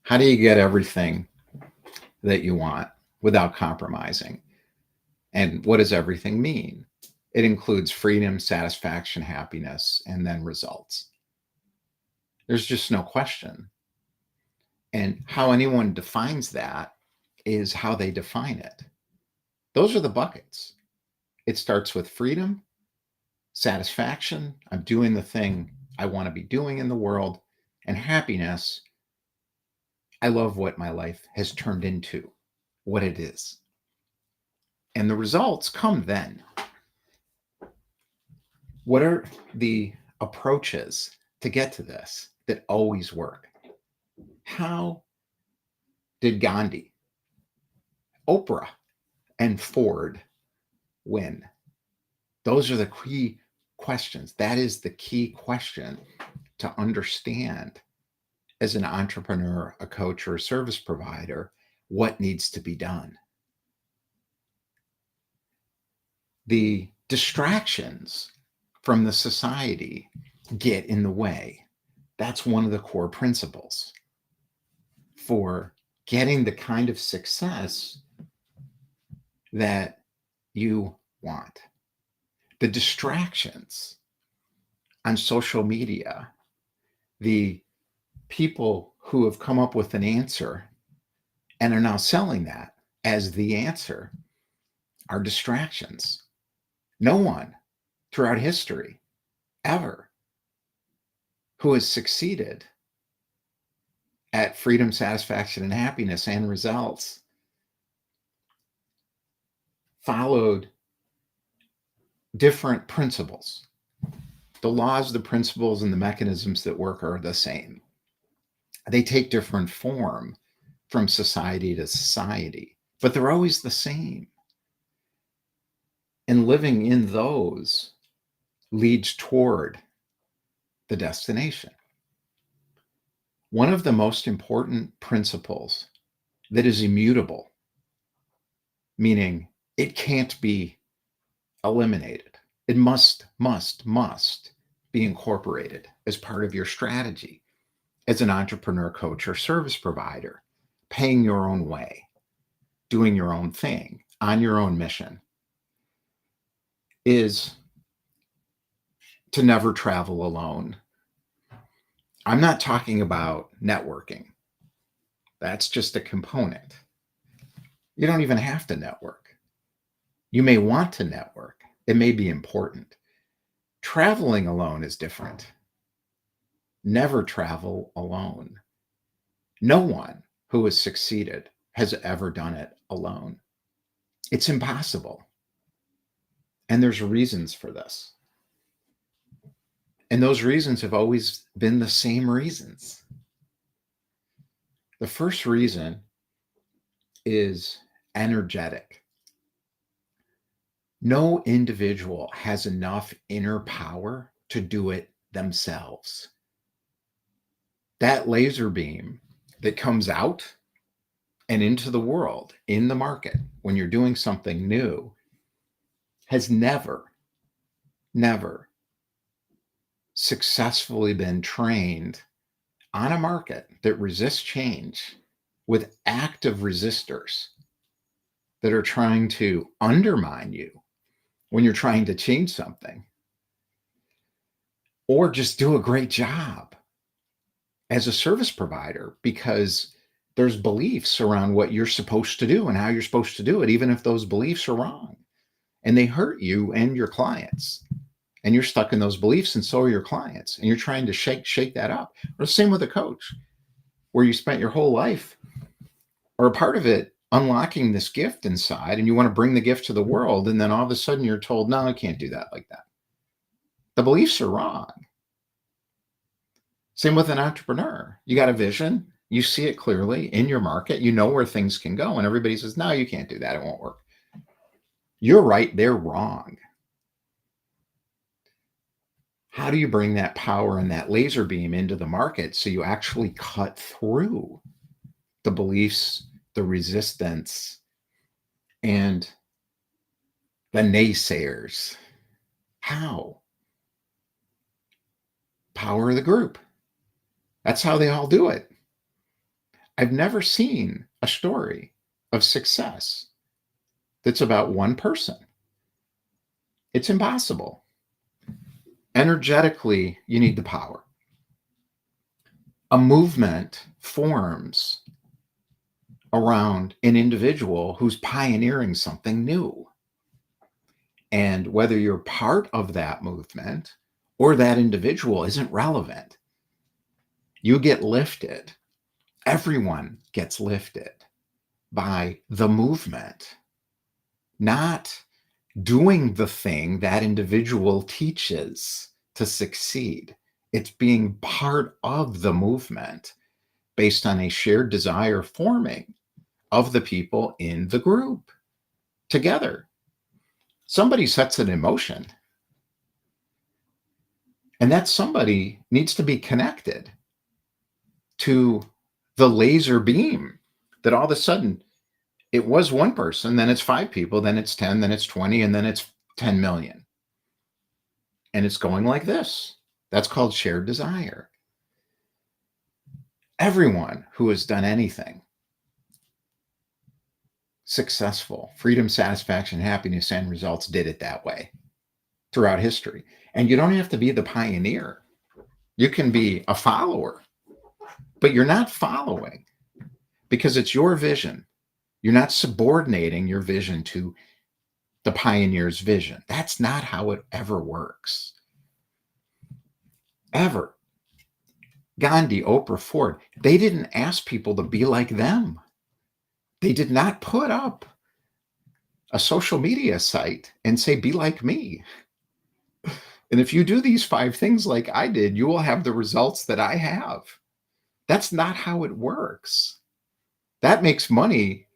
How do you get everything that you want without compromising? And what does everything mean? It includes freedom, satisfaction, happiness, and then results. There's just no question. And how anyone defines that is how they define it. Those are the buckets. It starts with freedom, satisfaction. I'm doing the thing I want to be doing in the world, and happiness. I love what my life has turned into, what it is. And the results come then. What are the approaches to get to this that always work? How did Gandhi, Oprah, and Ford win? Those are the key questions. That is the key question to understand as an entrepreneur, a coach, or a service provider, what needs to be done. The distractions from the society get in the way. That's one of the core principles for getting the kind of success that you want. The distractions on social media, the people who have come up with an answer and are now selling that as the answer are distractions. No one throughout history ever who has succeeded at freedom, satisfaction, and happiness and results followed different principles. The laws, the principles, and the mechanisms that work are the same. They take different form from society to society, but they're always the same. And living in those leads toward the destination. One of the most important principles that is immutable, meaning it can't be eliminated. It must be incorporated as part of your strategy as an entrepreneur, coach, or service provider, paying your own way, doing your own thing, on your own mission, is to never travel alone. I'm not talking about networking. That's just a component. You don't even have to network. You may want to network. It may be important. Traveling alone is different. Never travel alone. No one who has succeeded has ever done it alone. It's impossible. And there's reasons for this. And those reasons have always been the same reasons. The first reason is energetic. No individual has enough inner power to do it themselves. That laser beam that comes out and into the world, in the market, when you're doing something new, has never successfully been trained on a market that resists change with active resistors that are trying to undermine you when you're trying to change something, or just do a great job as a service provider because there's beliefs around what you're supposed to do and how you're supposed to do it, even if those beliefs are wrong and they hurt you and your clients. And you're stuck in those beliefs, and so are your clients. And you're trying to shake that up. Or the same with a coach, where you spent your whole life or a part of it unlocking this gift inside, and you want to bring the gift to the world. And then all of a sudden you're told, no, I can't do that like that. The beliefs are wrong. Same with an entrepreneur. You got a vision. You see it clearly in your market. You know where things can go. And everybody says, no, you can't do that. It won't work. You're right. They're wrong. How do you bring that power and that laser beam into the market so you actually cut through the beliefs, the resistance, and the naysayers? How? Power of the group. That's how they all do it. I've never seen a story of success that's about one person. It's impossible. Energetically, you need the power. A movement forms around an individual who's pioneering something new. And whether you're part of that movement or that individual isn't relevant. You get lifted. Everyone gets lifted by the movement, not doing the thing that individual teaches to succeed. It's being part of the movement based on a shared desire forming of the people in the group together. Somebody sets an emotion, and that somebody needs to be connected to the laser beam that all of a sudden it was one person, then it's 5 people, then it's 10, then it's 20, and then it's 10 million. And it's going like this. That's called shared desire. Everyone who has done anything successful, freedom, satisfaction, happiness, and results did it that way throughout history. And you don't have to be the pioneer. You can be a follower, but you're not following because it's your vision. You're not subordinating your vision to the pioneer's vision. That's not how it ever works. Ever. Gandhi, Oprah, Ford, they didn't ask people to be like them. They did not put up a social media site and say, be like me. And if you do these 5 things like I did, you will have the results that I have. That's not how it works. That makes money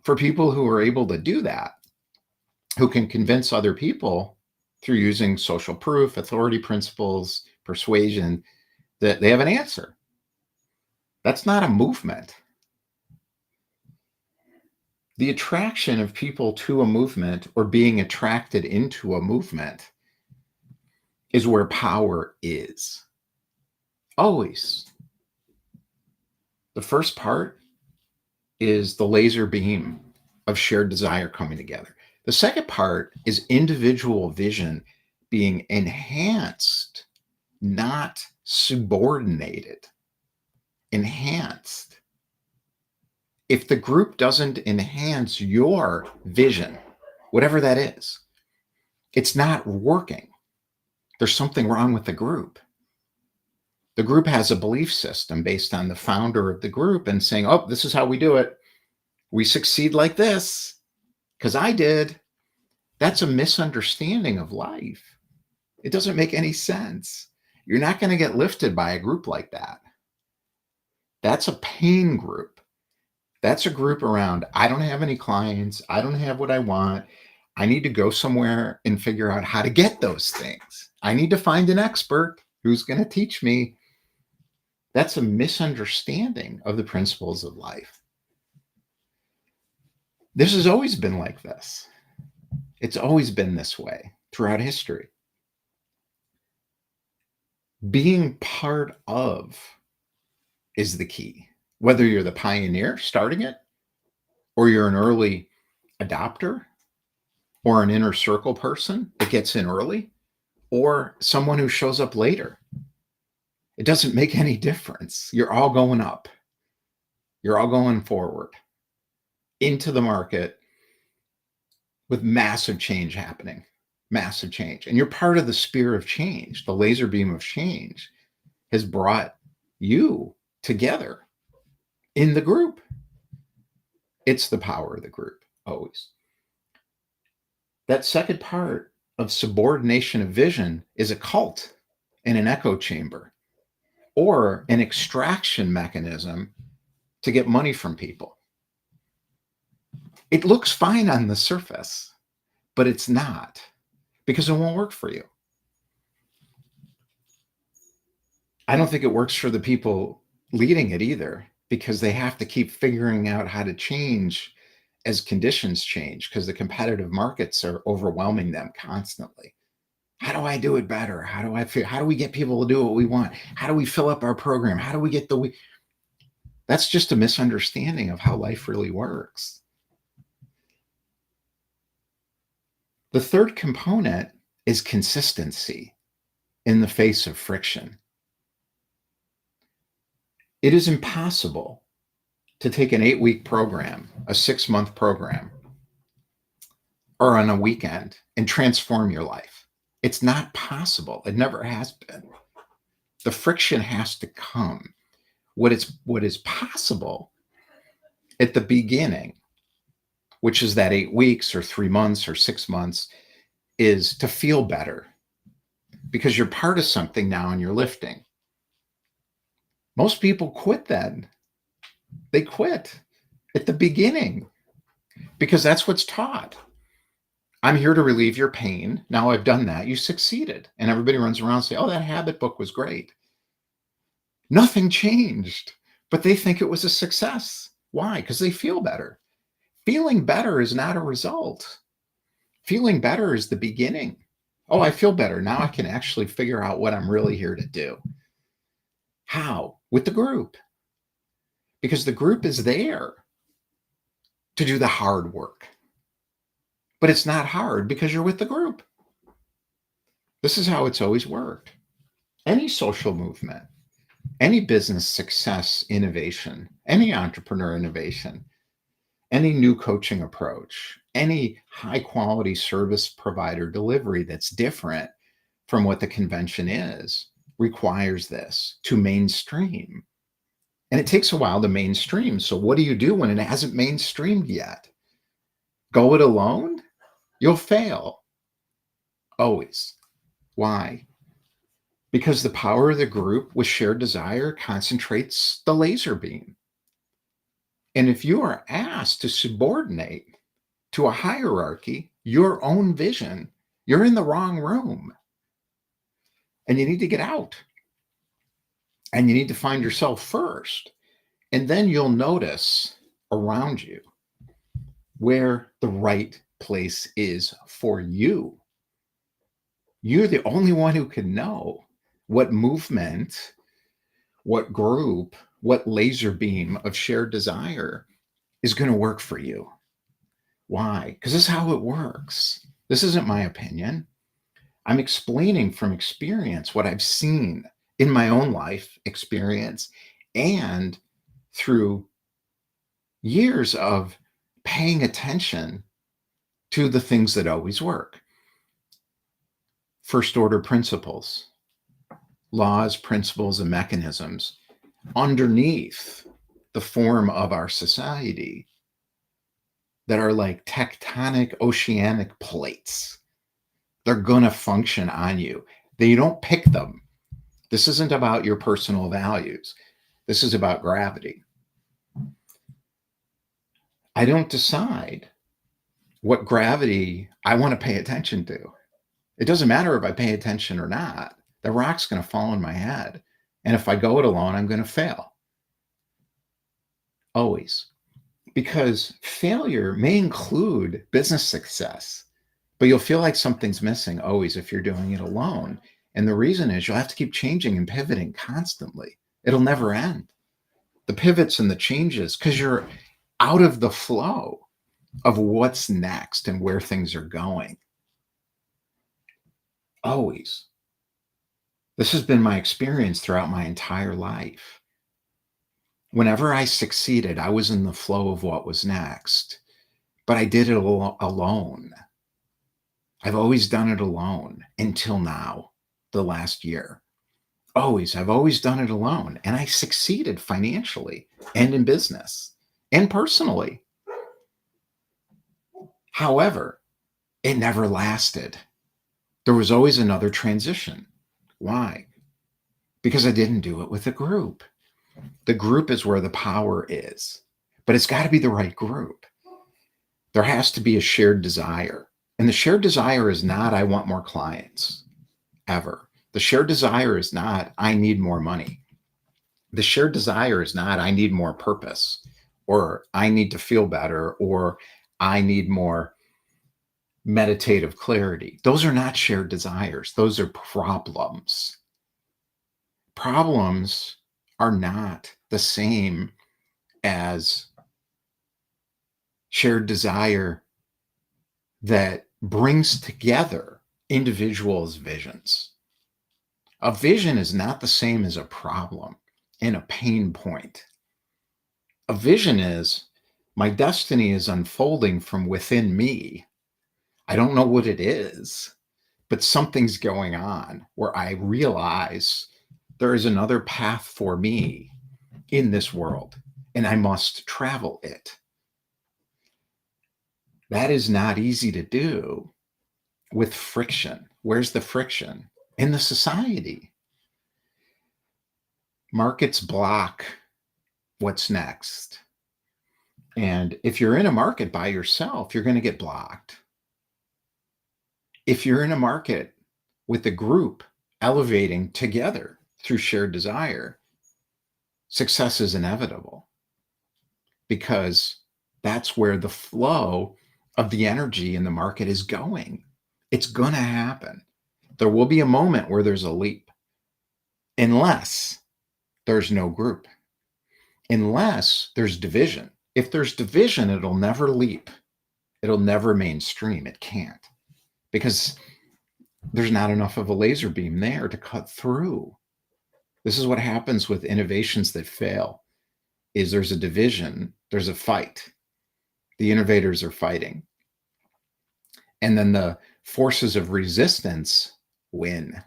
for people who are able to do that, who can convince other people through using social proof, authority principles, persuasion, that they have an answer. That's not a movement. The attraction of people to a movement or being attracted into a movement is where power is. Always. The first part is the laser beam of shared desire coming together. The second part is individual vision being enhanced, not subordinated. Enhanced. If the group doesn't enhance your vision, whatever that is, it's not working. There's something wrong with the group. The group has a belief system based on the founder of the group and saying, oh, this is how we do it. We succeed like this because I did. That's a misunderstanding of life. It doesn't make any sense. You're not going to get lifted by a group like that. That's a pain group. That's a group around, I don't have any clients. I don't have what I want. I need to go somewhere and figure out how to get those things. I need to find an expert who's going to teach me. That's a misunderstanding of the principles of life. This has always been like this. It's always been this way throughout history. Being part of is the key. Whether you're the pioneer starting it, or you're an early adopter, or an inner circle person that gets in early, or someone who shows up later. It doesn't make any difference. You're all going up. You're all going forward into the market with massive change happening, massive change. And you're part of the spear of change. The laser beam of change has brought you together in the group. It's the power of the group, always. That second part of subordination of vision is a cult and an echo chamber or an extraction mechanism to get money from people. It looks fine on the surface, but it's not, because it won't work for you. I don't think it works for the people leading it either, because they have to keep figuring out how to change as conditions change, because the competitive markets are overwhelming them constantly. How do I do it better? How do we get people to do what we want? How do we fill up our program? How do we get That's just a misunderstanding of how life really works. The third component is consistency in the face of friction. It is impossible to take an 8-week program, a 6-month program, or on a weekend and transform your life. It's not possible. It never has been. The friction has to come. What is possible at the beginning, which is that 8 weeks or 3 months or 6 months, is to feel better because you're part of something now and you're lifting. Most people quit then. They quit at the beginning because that's what's taught. I'm here to relieve your pain. Now I've done that. You succeeded. And everybody runs around and say, oh, that habit book was great. Nothing changed, but they think it was a success. Why? Because they feel better. Feeling better is not a result. Feeling better is the beginning. Oh, I feel better. Now I can actually figure out what I'm really here to do. How? With the group. Because the group is there to do the hard work. But it's not hard because you're with the group. This is how it's always worked. Any social movement, any business success innovation, any entrepreneur innovation, any new coaching approach, any high quality service provider delivery that's different from what the convention is requires this to mainstream. And it takes a while to mainstream. So what do you do when it hasn't mainstreamed yet? Go it alone? You'll fail. Always. Why? Because the power of the group with shared desire concentrates the laser beam. And if you are asked to subordinate to a hierarchy your own vision, you're in the wrong room. And you need to get out. And you need to find yourself first. And then you'll notice around you where the right place is for you. You're the only one who can know what movement, what group, what laser beam of shared desire is going to work for you. Why? Because this is how it works. This isn't my opinion. I'm explaining from experience what I've seen in my own life experience and through years of paying attention to the things that always work. First order principles, laws, principles, and mechanisms underneath the form of our society that are like tectonic oceanic plates. They're going to function on you. You don't pick them. This isn't about your personal values. This is about gravity. I don't decide what gravity I want to pay attention to. It doesn't matter if I pay attention or not. The rock's going to fall on my head. And if I go it alone, I'm going to fail. Always. Because failure may include business success, but you'll feel like something's missing always if you're doing it alone. And the reason is you'll have to keep changing and pivoting constantly. It'll never end. The pivots and the changes, because you're out of the flow of what's next and where things are going. Always. This has been my experience throughout my entire life. Whenever I succeeded, I was in the flow of what was next, but I did it alone. I've always done it alone until now, the last year. I've always done it alone. And I succeeded financially and in business and personally. However, it never lasted. There was always another transition. Why? Because I didn't do it with a group. The group is where the power is, but it's got to be the right group. There has to be a shared desire. And the shared desire is not, I want more clients, ever. The shared desire is not, I need more money. The shared desire is not, I need more purpose, or I need to feel better, or I need more meditative clarity. Those are not shared desires. Those are problems. Problems are not the same as shared desire that brings together individuals' visions. A vision is not the same as a problem and a pain point. A vision is my destiny is unfolding from within me. I don't know what it is, but something's going on where I realize there is another path for me in this world, and I must travel it. That is not easy to do with friction. Where's the friction? In the society. Markets block what's next. And if you're in a market by yourself, you're going to get blocked. If you're in a market with a group elevating together through shared desire, success is inevitable, because that's where the flow of the energy in the market is going. It's going to happen. There will be a moment where there's a leap, unless there's no group, unless there's division. If there's division, it'll never leap. It'll never mainstream. It can't, because there's not enough of a laser beam there to cut through. This is what happens with innovations that fail, is there's a division, there's a fight. The innovators are fighting. And then the forces of resistance win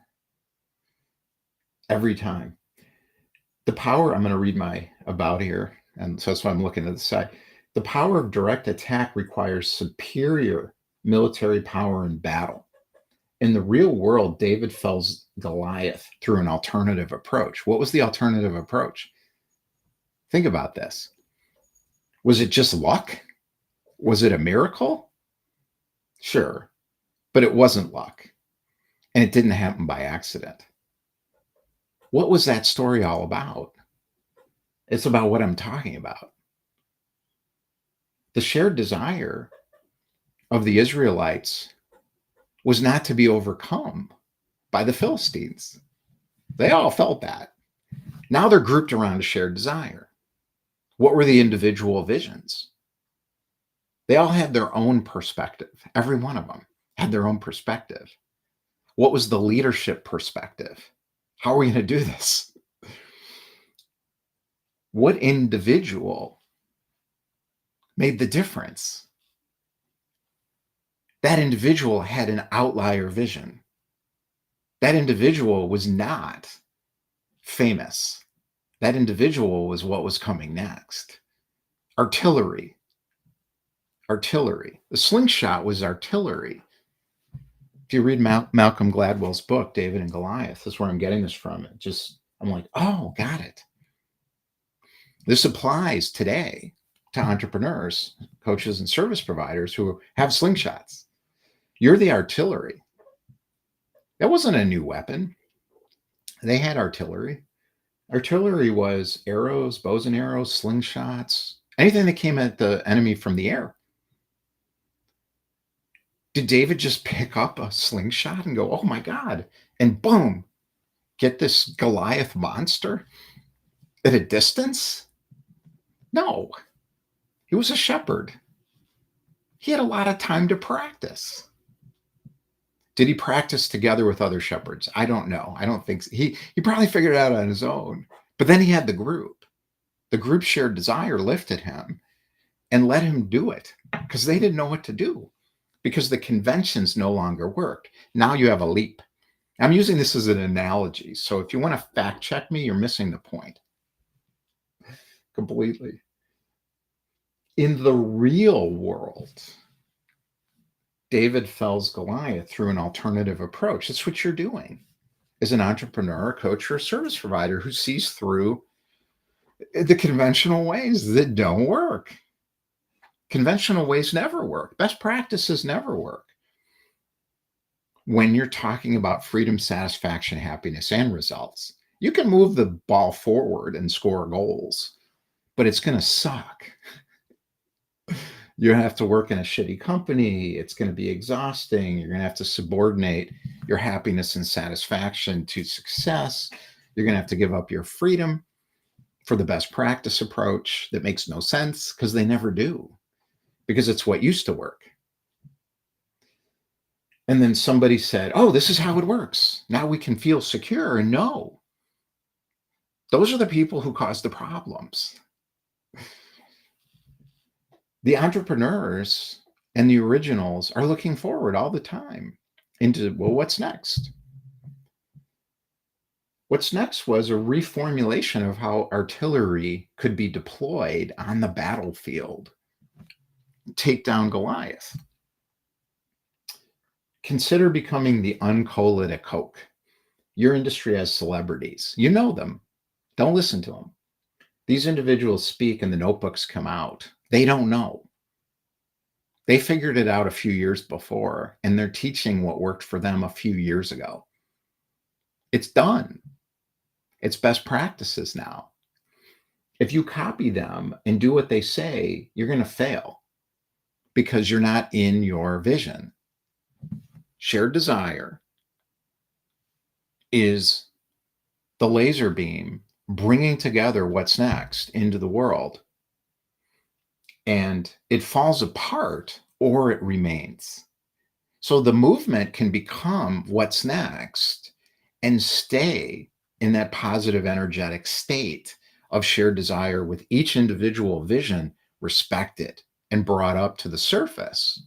every time. The power, I'm going to read my about here, and so that's why I'm looking at the side. The power of direct attack requires superior military power in battle. In the real world, David fells Goliath through an alternative approach. What was the alternative approach? Think about this. Was it just luck? Was it a miracle? Sure, but it wasn't luck, and it didn't happen by accident. What was that story all about? It's about what I'm talking about. The shared desire of the Israelites was not to be overcome by the Philistines. They all felt that. Now they're grouped around a shared desire. What were the individual visions? They all had their own perspective. Every one of them had their own perspective. What was the leadership perspective? How are we going to do this? What individual made the difference? That individual had an outlier vision. That individual was not famous. That individual was what was coming next. Artillery. The slingshot was artillery. If you read Malcolm Gladwell's book, David and Goliath, that's where I'm getting this from. I'm like, oh, got it. This applies today to entrepreneurs, coaches, and service providers who have slingshots. You're the artillery. That wasn't a new weapon. They had artillery. Artillery was arrows, bows and arrows, slingshots, anything that came at the enemy from the air. Did David just pick up a slingshot and go, oh my God, and boom, get this Goliath monster at a distance? No, he was a shepherd. He had a lot of time to practice. Did he practice together with other shepherds? I don't know. I don't think so. He probably figured it out on his own. But then he had the group. The group shared desire lifted him and let him do it, because they didn't know what to do, because the conventions no longer worked. Now you have a leap. I'm using this as an analogy. So if you want to fact check me, you're missing the point completely. In the real world, David fells Goliath through an alternative approach. That's what you're doing as an entrepreneur, a coach, or a service provider who sees through the conventional ways that don't work. Conventional ways never work. Best practices never work. When you're talking about freedom, satisfaction, happiness, and results, you can move the ball forward and score goals, but it's going to suck. You're going to have to work in a shitty company. It's going to be exhausting. You're going to have to subordinate your happiness and satisfaction to success. You're going to have to give up your freedom for the best practice approach that makes no sense because they never do, because it's what used to work. And then somebody said, oh, this is how it works. Now we can feel secure. And no, those are the people who cause the problems. The entrepreneurs and the originals are looking forward all the time into, well, what's next? What's next was a reformulation of how artillery could be deployed on the battlefield. Take down Goliath. Consider becoming the Uncola to Coke. Your industry has celebrities. You know them. Don't listen to them. These individuals speak and the notebooks come out. They don't know. They figured it out a few years before, and they're teaching what worked for them a few years ago. It's done. It's best practices now. If you copy them and do what they say, you're going to fail because you're not in your vision. Shared desire is the laser beam bringing together what's next into the world. And it falls apart or it remains. So the movement can become what's next and stay in that positive energetic state of shared desire with each individual vision respected and brought up to the surface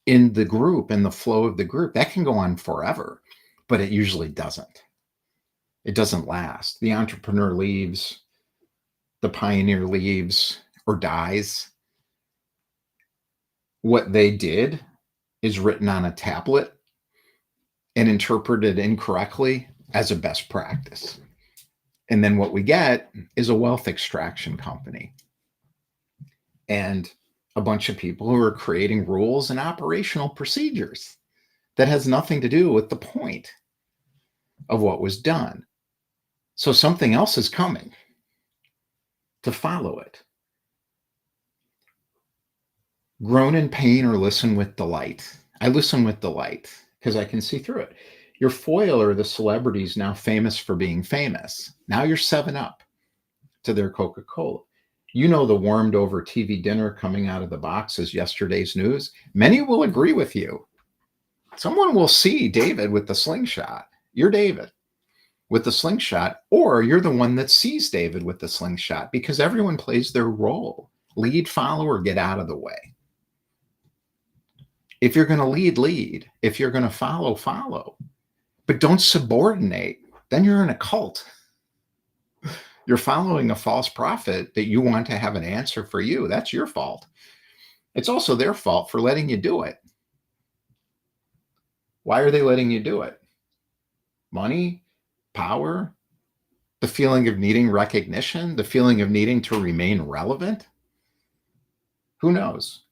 in the group, in the flow of the group. That can go on forever, but it usually doesn't. It doesn't last. The entrepreneur leaves, the pioneer leaves or dies. What they did is written on a tablet and interpreted incorrectly as a best practice. And then what we get is a wealth extraction company and a bunch of people who are creating rules and operational procedures that has nothing to do with the point of what was done. So something else is coming to follow it. Groan in pain or listen with delight. I listen with delight because I can see through it. Your foil are the celebrities now famous for being famous. Now you're 7-Up to their Coca-Cola. You know the warmed over TV dinner coming out of the box is yesterday's news. Many will agree with you. Someone will see David with the slingshot. You're David with the slingshot, or you're the one that sees David with the slingshot because everyone plays their role. Lead, follow, or get out of the way. If you're going to lead, lead. If you're going to follow, follow. But don't subordinate. Then you're in a cult. You're following a false prophet that you want to have an answer for you. That's your fault. It's also their fault for letting you do it. Why are they letting you do it? Money, power, the feeling of needing recognition, the feeling of needing to remain relevant. Who knows?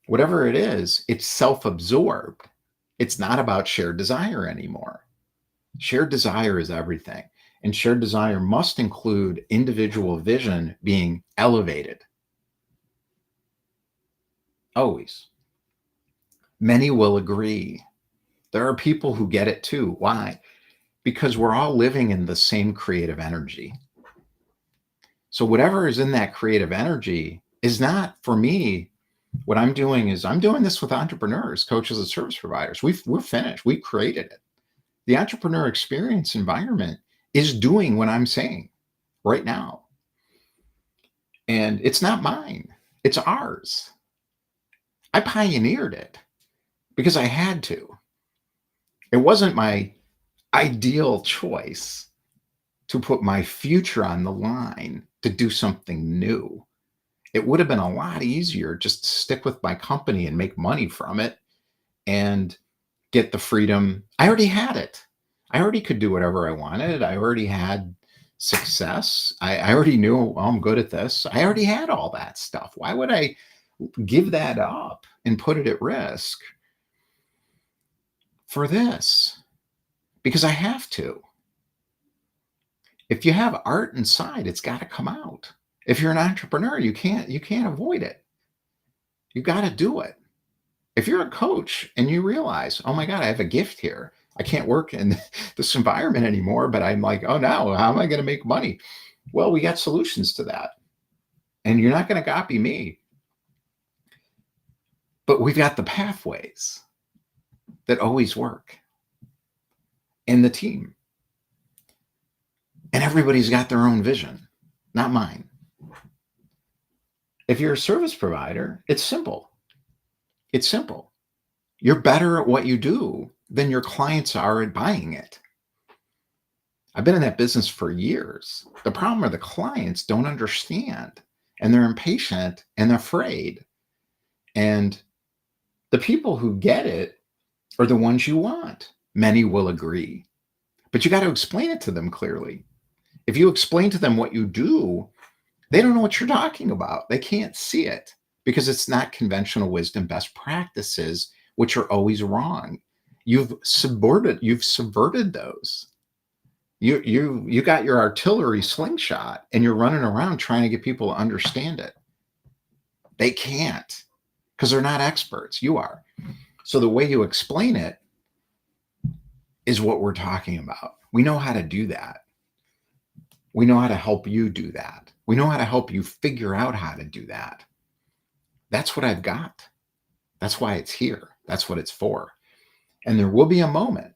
Whatever it is, it's self-absorbed. It's not about shared desire anymore. Shared desire is everything. And shared desire must include individual vision being elevated. Always. Many will agree. There are people who get it too. Why? Because we're all living in the same creative energy. So whatever is in that creative energy is not, for me, what I'm doing is I'm doing this with entrepreneurs, coaches, and service providers. We're finished. We created it. The entrepreneur experience environment is doing what I'm saying right now. And it's not mine. It's ours. I pioneered it because I had to. It wasn't my ideal choice to put my future on the line to do something new. It would have been a lot easier just to stick with my company and make money from it and get the freedom. I already had it. I already could do whatever I wanted. I already had success. I already knew, well, I'm good at this. I already had all that stuff. Why would I give that up and put it at risk for this? Because I have to. If you have art inside, it's got to come out. If you're an entrepreneur, you can't avoid it. You got to do it. If you're a coach and you realize, oh my God, I have a gift here. I can't work in this environment anymore, but I'm like, oh no, how am I going to make money? Well, we got solutions to that. And you're not going to copy me, but we've got the pathways that always work in the team. And everybody's got their own vision, not mine. If you're a service provider, it's simple. It's simple. You're better at what you do than your clients are at buying it. I've been in that business for years. The problem are the clients don't understand, and they're impatient and they're afraid. And the people who get it are the ones you want. Many will agree, but you got to explain it to them clearly. If you explain to them what you do, they don't know what you're talking about. They can't see it because it's not conventional wisdom, best practices, which are always wrong. You've subverted those. You got your artillery slingshot and you're running around trying to get people to understand it. They can't because they're not experts. You are. So the way you explain it is what we're talking about. We know how to do that. We know how to help you do that. We know how to help you figure out how to do that. That's what I've got. That's why it's here. That's what it's for. And there will be a moment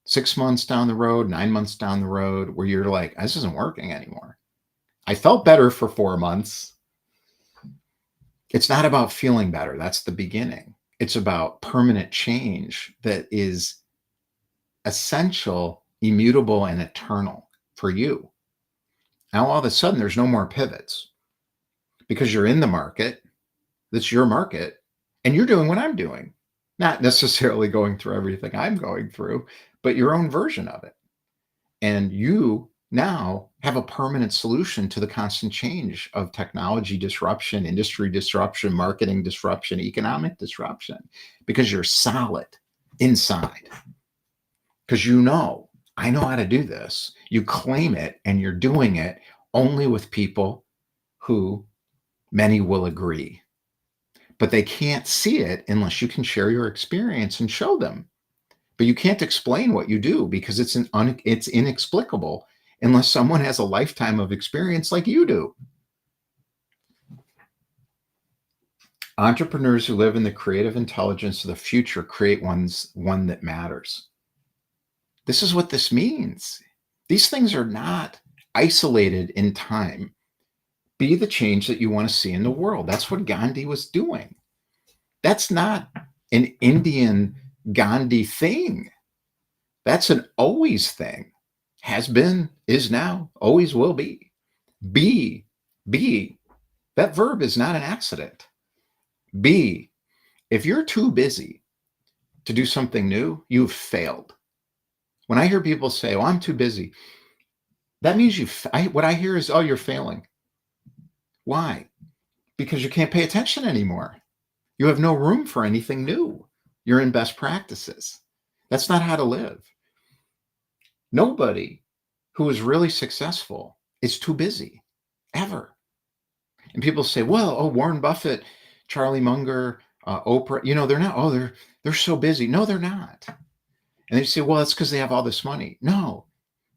6 months down the road, 9 months down the road, where you're like, this isn't working anymore. I felt better for 4 months. It's not about feeling better. That's the beginning. It's about permanent change that is essential, immutable, and eternal for you. Now, all of a sudden, there's no more pivots because you're in the market. That's your market. And you're doing what I'm doing, not necessarily going through everything I'm going through, but your own version of it. And you now have a permanent solution to the constant change of technology disruption, industry disruption, marketing disruption, economic disruption, because you're solid inside. Because I know how to do this. You claim it and you're doing it only with people who many will agree. But they can't see it unless you can share your experience and show them. But you can't explain what you do because it's inexplicable unless someone has a lifetime of experience like you do. Entrepreneurs who live in the creative intelligence of the future create one that matters. This is what this means. These things are not isolated in time. Be the change that you want to see in the world. That's what Gandhi was doing. That's not an Indian Gandhi thing. That's an always thing. Has been, is now, always will be. Be. That verb is not an accident. Be. If you're too busy to do something new, you've failed. When I hear people say, "Oh, I'm too busy," that means what I hear is, "Oh, you're failing." Why? Because you can't pay attention anymore. You have no room for anything new. You're in best practices. That's not how to live. Nobody who is really successful is too busy, ever. And people say, "Well, Warren Buffett, Charlie Munger, Oprah, they're not, they're so busy." No, they're not. And they say, "Well, that's because they have all this money." No,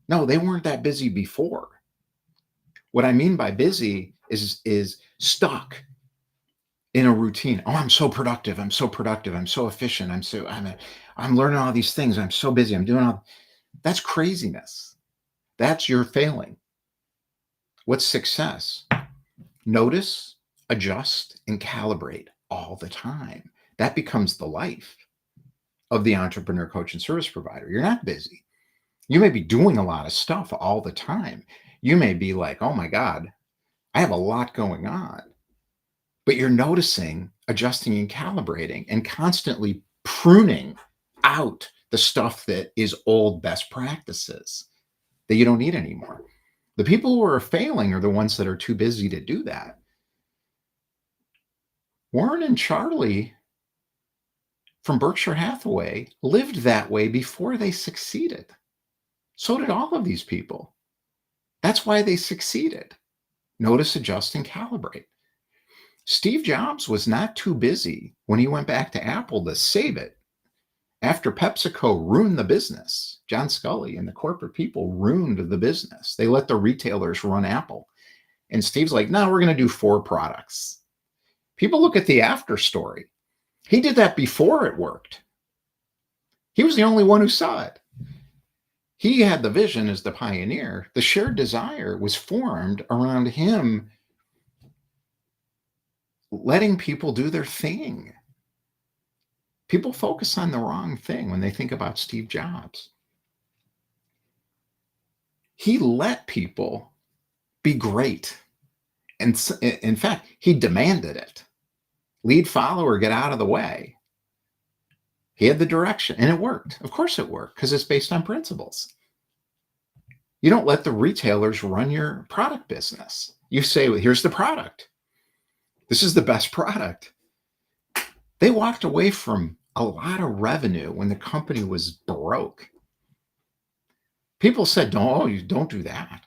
they weren't that busy before. What I mean by busy is stuck in a routine. "Oh, I'm so productive. I'm so productive. I'm so efficient. I'm learning all these things. I'm so busy. I'm doing all." That's craziness. That's your failing. What's success? Notice, adjust, and calibrate all the time. That becomes the life of the entrepreneur, coach, and service provider. You're not busy. You may be doing a lot of stuff all the time. You may be like, "Oh my God, I have a lot going on." But you're noticing, adjusting, and calibrating, and constantly pruning out the stuff that is old best practices that you don't need anymore. The people who are failing are the ones that are too busy to do that. Warren and Charlie from Berkshire Hathaway lived that way before they succeeded. So did all of these people. That's why they succeeded. Notice, adjust, and calibrate. Steve Jobs was not too busy when he went back to Apple to save it After PepsiCo ruined the business, John Scully and the corporate people ruined the business. They let the retailers run Apple. And Steve's like, no, we're going to do 4 products. People look at the after story. He did that before it worked. He was the only one who saw it. He had the vision as the pioneer. The shared desire was formed around him letting people do their thing. People focus on the wrong thing when they think about Steve Jobs. He let people be great. And in fact, he demanded it. Lead follower, get out of the way. He had the direction, and it worked. Of course it worked, because it's based on principles. You don't let the retailers run your product business. You say, well, here's the product. This is the best product. They walked away from a lot of revenue when the company was broke. People said, don't do that.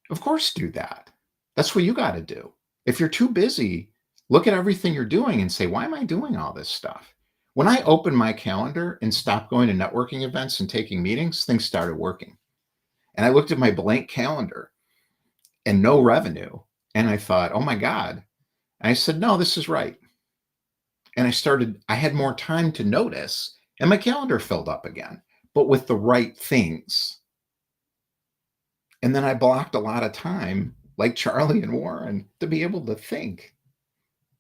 Of course, do that. That's what you got to do. If you're too busy, look at everything you're doing and say, why am I doing all this stuff? When I opened my calendar and stopped going to networking events and taking meetings, things started working. And I looked at my blank calendar and no revenue. And I thought, oh my God. And I said, no, this is right. And I had more time to notice, and my calendar filled up again, but with the right things. And then I blocked a lot of time, like Charlie and Warren, to be able to think,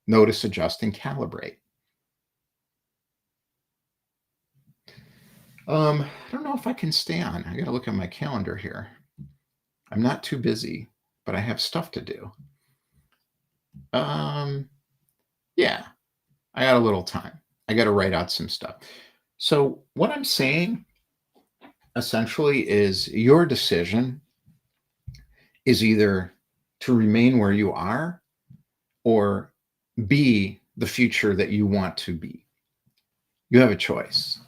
notice, adjust, and calibrate. I don't know if I can stay on. I got to look at my calendar here. I'm not too busy, but I have stuff to do. Yeah, I got a little time. I got to write out some stuff. So what I'm saying essentially is your decision is either to remain where you are or be the future that you want to be. You have a choice.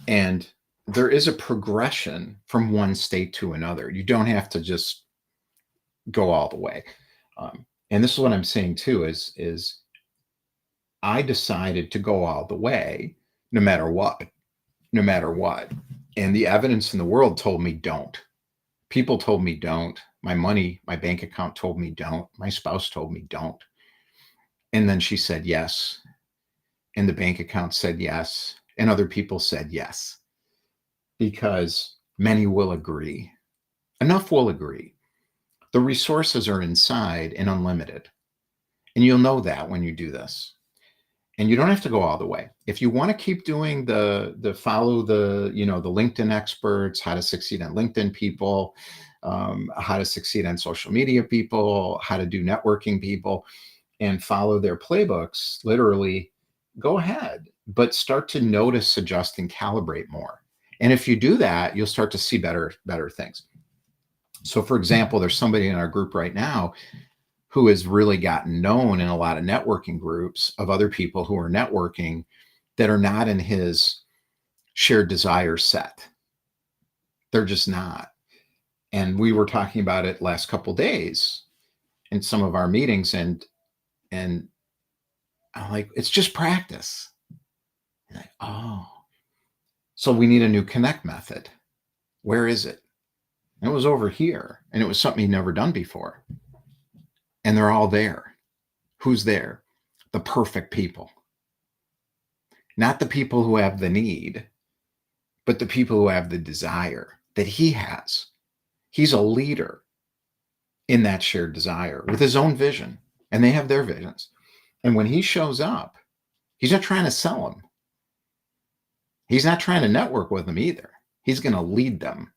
And there is a progression from one state to another. You don't have to just go all the way. And this is what I'm saying too, is I decided to go all the way, no matter what. And the evidence in the world told me don't. People told me don't. My bank account told me don't. My spouse told me don't. And then she said yes. And the bank account said yes. And other people said yes. Because many will agree. Enough will agree. The resources are inside and unlimited. And you'll know that when you do this. And you don't have to go all the way. If you want to keep doing the follow the LinkedIn experts, how to succeed on LinkedIn people, how to succeed on social media people, how to do networking people, and follow their playbooks, literally, go ahead. But start to notice, adjust, and calibrate more. And if you do that, you'll start to see better things. So for example, there's somebody in our group right now who has really gotten known in a lot of networking groups of other people who are networking that are not in his shared desire set. They're just not. And we were talking about it last couple of days in some of our meetings, and I'm like, it's just practice. Like, oh, so we need a new connect method. Where is it? And it was over here, and it was something he'd never done before. And they're all there. Who's there? The perfect people. Not the people who have the need, but the people who have the desire that he has. He's a leader in that shared desire with his own vision, and they have their visions. And when he shows up, he's not trying to sell them. He's not trying to network with them either. He's going to lead them.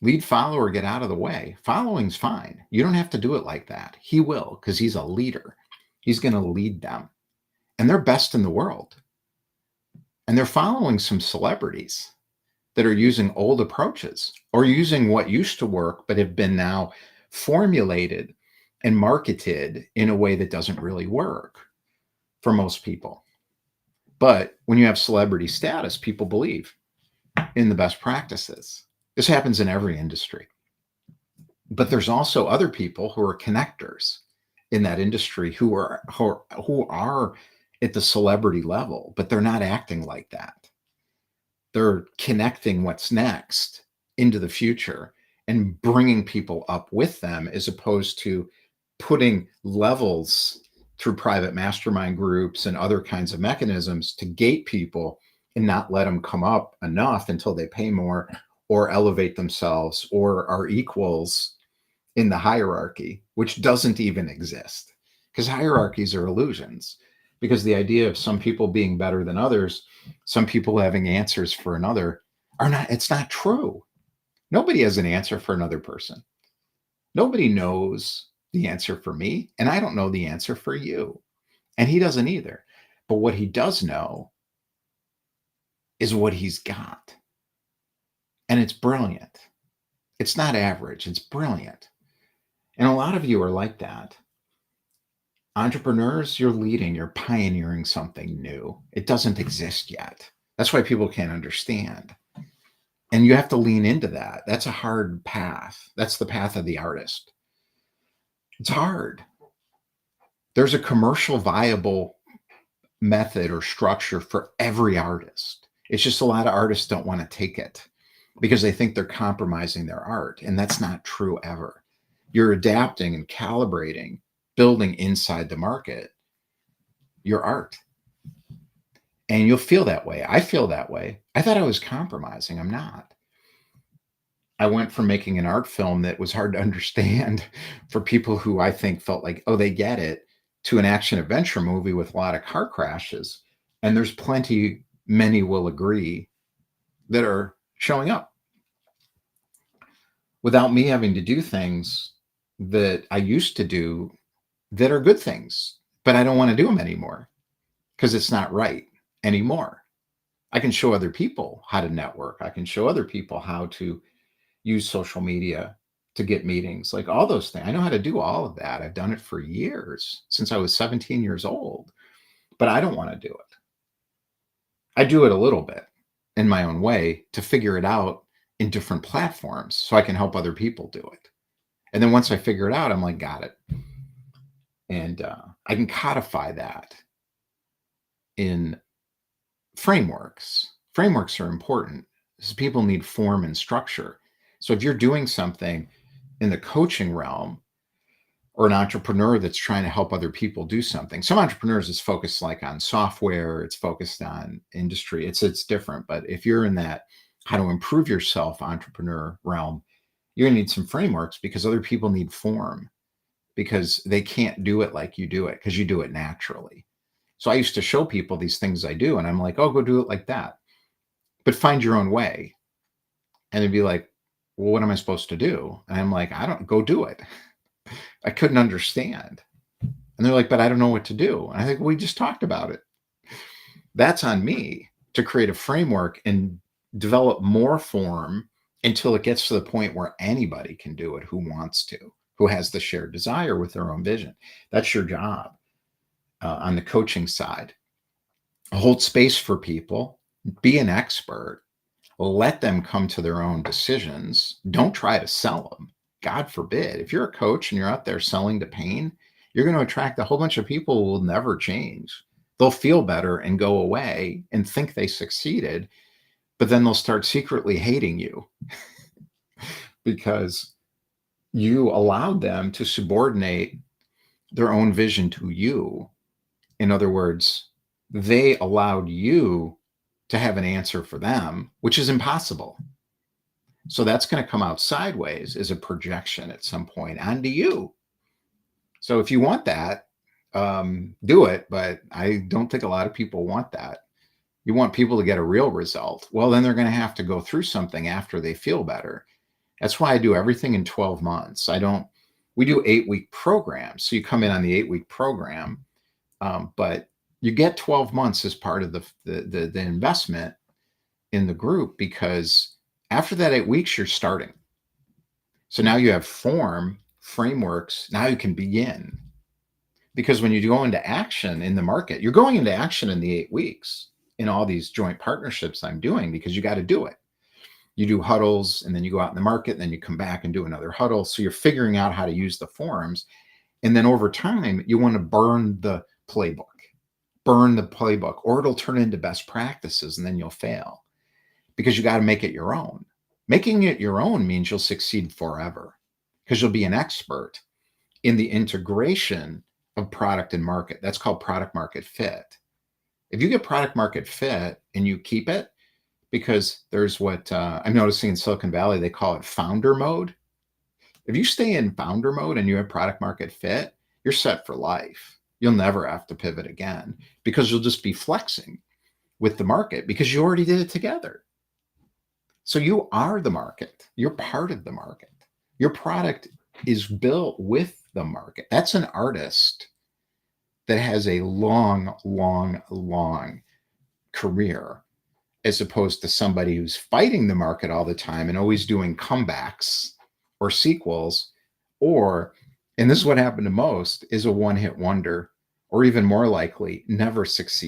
Lead follower, get out of the way. Following's fine. You don't have to do it like that. He will, because he's a leader. He's going to lead them. And they're best in the world. And they're following some celebrities that are using old approaches or using what used to work, but have been now formulated and marketed in a way that doesn't really work for most people. But when you have celebrity status, people believe in the best practices. This happens in every industry. But there's also other people who are connectors in that industry who are at the celebrity level, but they're not acting like that. They're connecting what's next into the future and bringing people up with them, as opposed to putting levels through private mastermind groups and other kinds of mechanisms to gate people and not let them come up enough until they pay more or elevate themselves or are equals in the hierarchy, which doesn't even exist, because hierarchies are illusions. Because the idea of some people being better than others, some people having answers for another, are not, it's not true. Nobody has an answer for another person. Nobody knows the answer for me, and I don't know the answer for you. And he doesn't either. But what he does know is what he's got. And it's brilliant. It's not average, it's brilliant. And a lot of you are like that. Entrepreneurs, you're leading, you're pioneering something new. It doesn't exist yet. That's why people can't understand. And you have to lean into that. That's a hard path. That's the path of the artist. It's hard. There's a commercial viable method or structure for every artist. It's just a lot of artists don't want to take it because they think they're compromising their art. And that's not true ever. You're adapting and calibrating, building inside the market your art. And you'll feel that way. I feel that way. I thought I was compromising. I'm not. I went from making an art film that was hard to understand for people who I think felt like, oh, they get it, to an action adventure movie with a lot of car crashes. And there's plenty, many will agree, that are showing up without me having to do things that I used to do that are good things, but I don't want to do them anymore because it's not right anymore. I can show other people how to network. I can show other people how to use social media to get meetings, like all those things. I know how to do all of that. I've done it for years, since I was 17 years old, but I don't want to do it. I do it a little bit in my own way to figure it out in different platforms so I can help other people do it. And then once I figure it out, I'm like, got it. And I can codify that in frameworks. Frameworks are important because people need form and structure. So if you're doing something in the coaching realm, or an entrepreneur that's trying to help other people do something, some entrepreneurs is focused like on software, it's focused on industry, it's different. But if you're in that how to improve yourself entrepreneur realm, you're gonna need some frameworks, because other people need form, because they can't do it like you do it, because you do it naturally. So I used to show people these things I do, and I'm like, oh, go do it like that, but find your own way. And they'd be like, well, what am I supposed to do? And I'm like, I don't, go do it. I couldn't understand. And they're like, but I don't know what to do. And I think, we just talked about it. That's on me to create a framework and develop more form until it gets to the point where anybody can do it who wants to, who has the shared desire with their own vision. That's your job on the coaching side. Hold space for people, be an expert, let them come to their own decisions. Don't try to sell them. God forbid. If you're a coach and you're out there selling to pain, you're going to attract a whole bunch of people who will never change. They'll feel better and go away and think they succeeded, but then they'll start secretly hating you because you allowed them to subordinate their own vision to you. In other words, they allowed you to have an answer for them, which is impossible. So that's going to come out sideways as a projection at some point onto you. So if you want that, do it. But I don't think a lot of people want that. You want people to get a real result. Well, then they're going to have to go through something after they feel better. That's why I do everything in 12 months. We do 8-week programs. So you come in on the 8-week program, but you get 12 months as part of the investment in the group, because after that 8 weeks, you're starting. So now you have form, frameworks. Now you can begin. Because when you go into action in the market, you're going into action in the 8 weeks in all these joint partnerships I'm doing, because you got to do it. You do huddles, and then you go out in the market, and then you come back and do another huddle. So you're figuring out how to use the forums. And then over time, you want to burn the playbook, burn the playbook, or it'll turn into best practices and then you'll fail because you got to make it your own. Making it your own means you'll succeed forever because you'll be an expert in the integration of product and market. That's called product market fit. If you get product market fit and you keep it, because there's what I'm noticing in Silicon Valley, they call it founder mode. If you stay in founder mode and you have product market fit, you're set for life. You'll never have to pivot again because you'll just be flexing with the market because you already did it together. So you are the market. You're part of the market. Your product is built with the market. That's an artist that has a long, long, long career, as opposed to somebody who's fighting the market all the time and always doing comebacks or sequels, or, and this is what happened to most, is a one-hit wonder, or even more likely, never succeeds